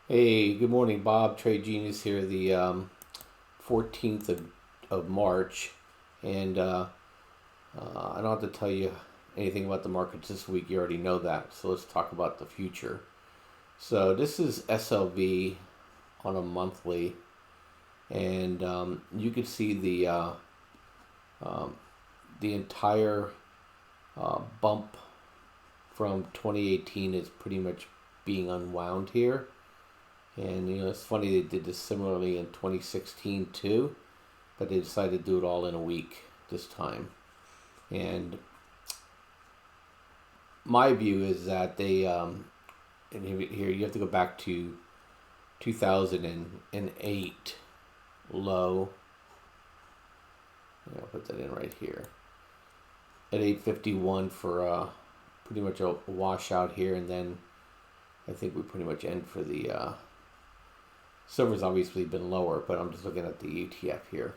Hey, good morning, Bob. Trade Genius here, the 14th of March. And I don't have to tell you anything about the markets this week. You already know that. So let's talk about the future. So this is SLV on a monthly. And you can see um, the entire bump from 2018 is pretty much being unwound here. And it's funny they did this similarly in 2016 too, but they decided to do it all in a week this time. And my view is that and here you have to go back to 2008 low. I'll put that in right here at 851 for pretty much a washout here, and then I think we pretty much end for the silver's obviously been lower, but I'm just looking at the ETF here.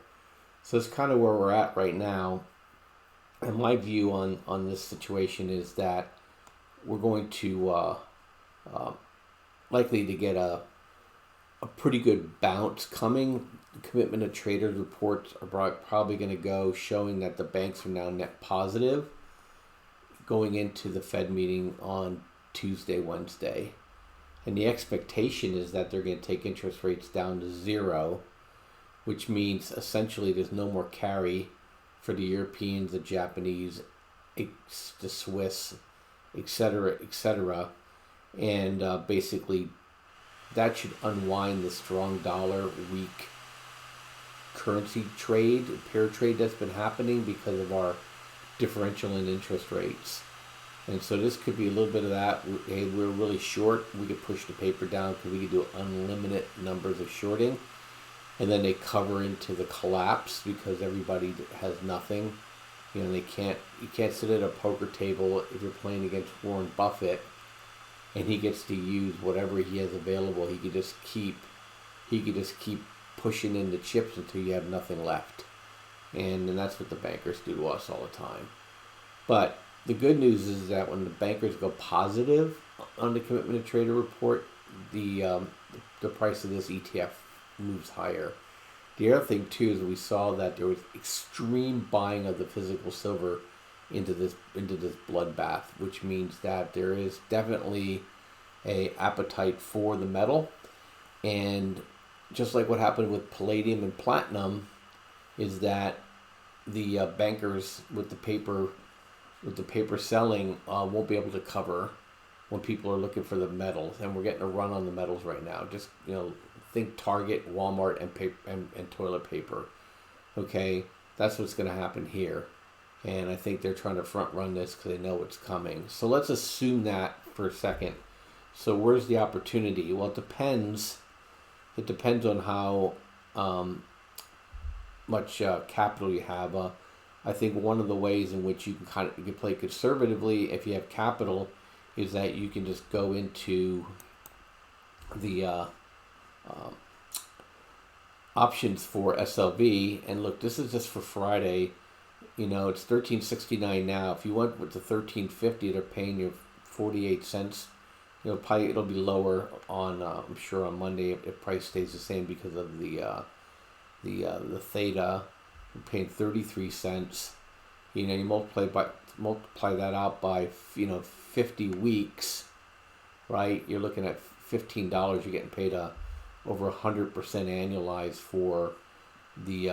So it's kind of where we're at right now. And my view on this situation is that we're going to uh, likely to get a pretty good bounce coming. The commitment of traders reports are probably going to go showing that the banks are now net positive going into the Fed meeting on Tuesday, Wednesday. And the expectation is that they're going to take interest rates down to zero, which means essentially there's no more carry for the Europeans, the Japanese, the Swiss, etc., etc. And basically that should unwind the strong dollar, weak currency trade, pair trade that's been happening because of our differential in interest rates. And so this could be a little bit of that. Hey, we're really short. We could push the paper down because we could do unlimited numbers of shorting. And then they cover into the collapse because everybody has nothing. You can't sit at a poker table if you're playing against Warren Buffett and he gets to use whatever he has available. He could just keep pushing in the chips until you have nothing left. And that's what the bankers do to us all the time. But the good news is that when the bankers go positive on the commitment of trader report, the price of this ETF moves higher. The other thing too is we saw that there was extreme buying of the physical silver into this bloodbath, which means that there is definitely a appetite for the metal. And just like what happened with palladium and platinum, is that the bankers with the paper selling won't be able to cover when people are looking for the metals, and we're getting a run on the metals right now. Just think Target, Walmart, and paper and toilet paper. Okay, that's what's going to happen here, and I think they're trying to front run this because they know what's coming. So let's assume that for a second. So where's the opportunity? Well, it depends. It depends on how much capital you have. I think one of the ways in which you can play conservatively if you have capital is that you can just go into the options for SLV and look. This is just for Friday. It's 13.69 now. If you went with the 13.50, they're paying you 48 cents. It'll be lower on I'm sure on Monday if price stays the same because of the theta. You're paying 33 cents. You multiply that out by 50 weeks, right? You're looking at $15. You're getting paid over 100% annualized for the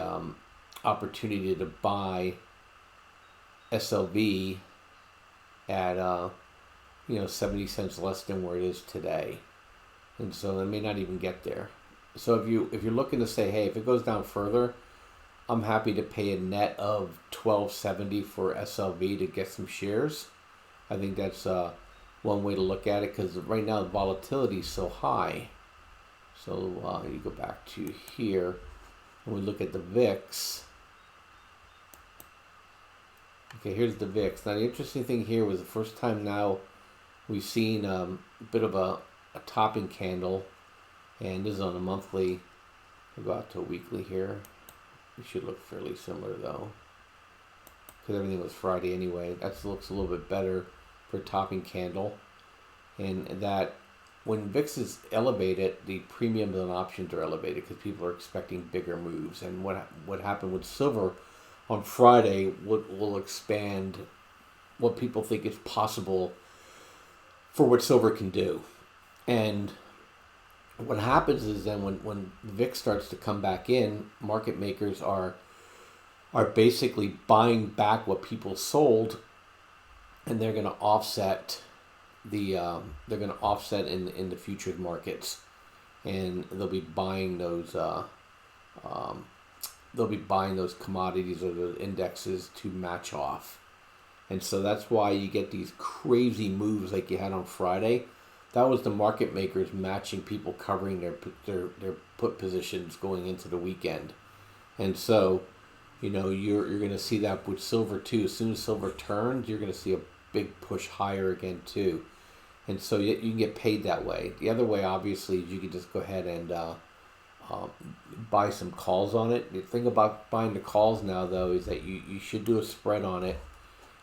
opportunity to buy SLV at 70 cents less than where it is today, and so it may not even get there. So if you're looking to say, hey, if it goes down further, I'm happy to pay a net of $12.70 for SLV to get some shares. I think that's one way to look at it because right now the volatility is so high. So you go back to here and we look at the VIX. Okay, here's the VIX. Now the interesting thing here was the first time now we've seen a bit of a topping candle, and this is on a monthly. We'll go out to a weekly here. It should look fairly similar though, because everything was Friday anyway. That looks a little bit better for a topping candle, and that when VIX is elevated, the premiums and options are elevated because people are expecting bigger moves. And what happened with silver on Friday will expand what people think is possible for what silver can do. And what happens is then when VIX starts to come back in, market makers are basically buying back what people sold, and they're going to offset in the futures markets, and they'll be buying those commodities or those indexes to match off. And so that's why you get these crazy moves like you had on Friday. That was the market makers matching people covering their put positions going into the weekend. And so, you're going to see that with silver too. As soon as silver turns, you're going to see a big push higher again too. And so you can get paid that way. The other way, obviously, is you can just go ahead and buy some calls on it. The thing about buying the calls now, though, is that you should do a spread on it,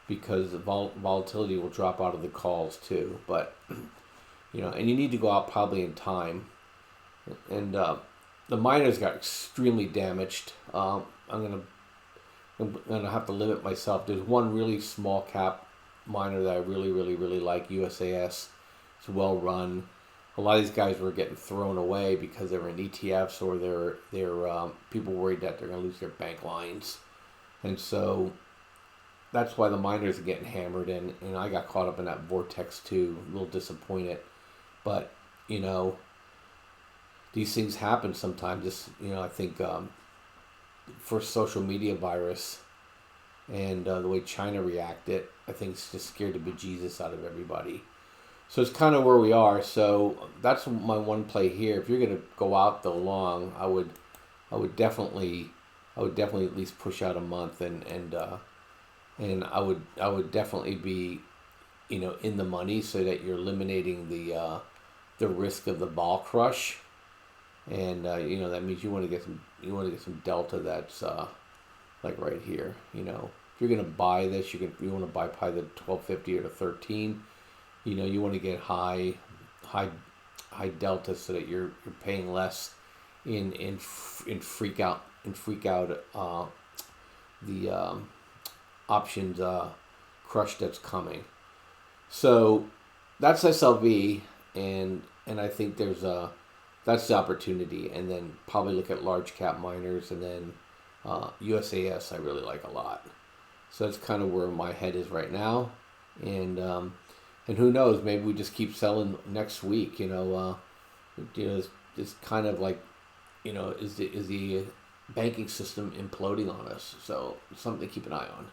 because the volatility will drop out of the calls too. But and you need to go out probably in time. And the miners got extremely damaged. I'm gonna have to limit myself. There's one really small cap miner that I really, really, really like, USAS. It's well run. A lot of these guys were getting thrown away because they were in ETFs, or they're people worried that they're gonna lose their bank lines, and so that's why the miners are getting hammered. And I got caught up in that vortex too. A little disappointed, but these things happen sometimes. Just I think for social media virus and the way China reacted, I think it's just scared the bejesus out of everybody. So it's kind of where we are. So that's my one play here. If you're gonna go out the long, I would definitely at least push out a month, and I would definitely be in the money, so that you're eliminating the risk of the vol crush. And that means you want to get some delta that's like right here. If you're gonna buy this, you want to buy probably the 1250 or the 13. You want to get high delta, so that you're paying less in freak out the options crush that's coming. So that's SLV, and I think that's the opportunity. And then probably look at large cap miners, and then USAS I really like a lot. So that's kind of where my head is right now. And who knows, maybe we just keep selling next week. It's kind of like, is the banking system imploding on us? So something to keep an eye on.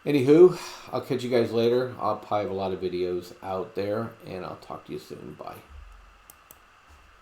Anywho, I'll catch you guys later. I'll probably have a lot of videos out there, and I'll talk to you soon. Bye.